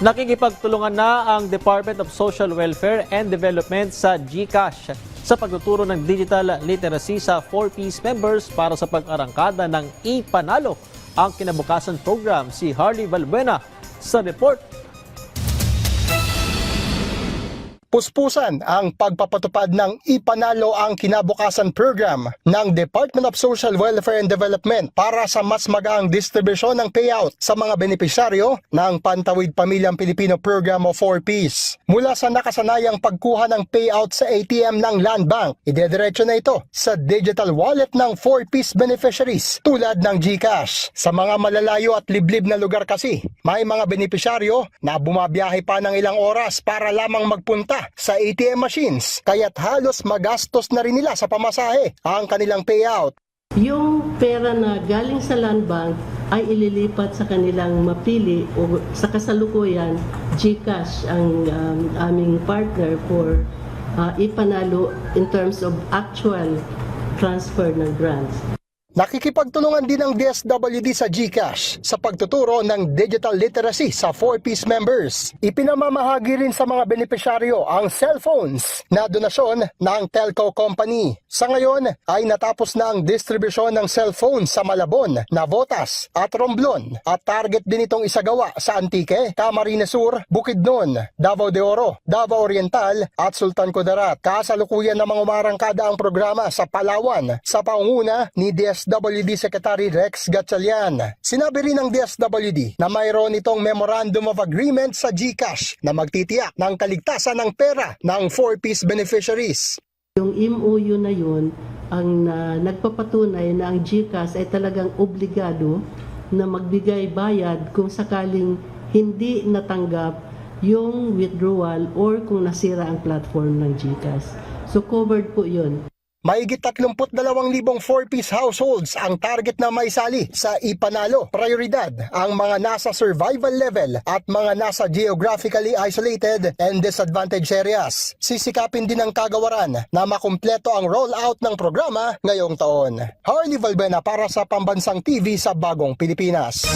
Nakikipagtulungan na ang Department of Social Welfare and Development sa GCash sa pagtuturo ng digital literacy sa 4Ps members para sa pag-arangkada ng ipanalo ang kinabukasan program. Si Harley Valbuena sa report. Puspusan ang pagpapatupad ng Ipanalo ang Kinabukasan program ng Department of Social Welfare and Development para sa mas magaang distribusyon ng payout sa mga benepisyaryo ng Pantawid Pamilyang Pilipino Program o 4Ps. Mula sa nakasanayang pagkuha ng payout sa ATM ng Land Bank, idediretso na ito sa digital wallet ng 4Ps beneficiaries tulad ng GCash. Sa mga malalayo at liblib na lugar kasi, may mga benepisyaryo na bumabiyahe pa ng ilang oras para lamang magpunta sa ATM machines, kaya't halos magastos na rin nila sa pamasahe ang kanilang payout. Yung pera na galing sa land bank ay ililipat sa kanilang mapili o sa kasalukuyan, GCash ang aming partner for Ipanalo in terms of actual transfer ng grants. Nakikipagtulungan din ang DSWD sa GCash sa pagtuturo ng digital literacy sa 4Ps members. Ipinamamahagi rin sa mga benepisyaryo ang cellphones na donasyon ng telco company. Sa ngayon ay natapos na ang distribusyon ng cellphones sa Malabon, Navotas at Romblon at target din itong isagawa sa Antique, Camarines Sur, Bukidnon, Davao de Oro, Davao Oriental at Sultan Kudarat. Kasalukuyan namang umarangkada ang programa sa Palawan sa pangunguna ni DSWD Secretary Rex Gatchalian. Sinabi rin ng DSWD na mayroon itong Memorandum of Agreement sa GCash na magtitiyak ng kaligtasan ng pera ng 4Ps beneficiaries. Yung MOU na yun ang nagpapatunay na ang GCash ay talagang obligado na magbigay bayad kung sakaling hindi natanggap yung withdrawal or kung nasira ang platform ng GCash. So covered po yun. Mahigit 32,000 4Ps households ang target na maisali sa Ipanalo. Prioridad ang mga nasa survival level at mga nasa geographically isolated and disadvantaged areas. Sisikapin din ng kagawaran na makumpleto ang rollout ng programa ngayong taon. Harley Valbuena para sa Pambansang TV sa Bagong Pilipinas.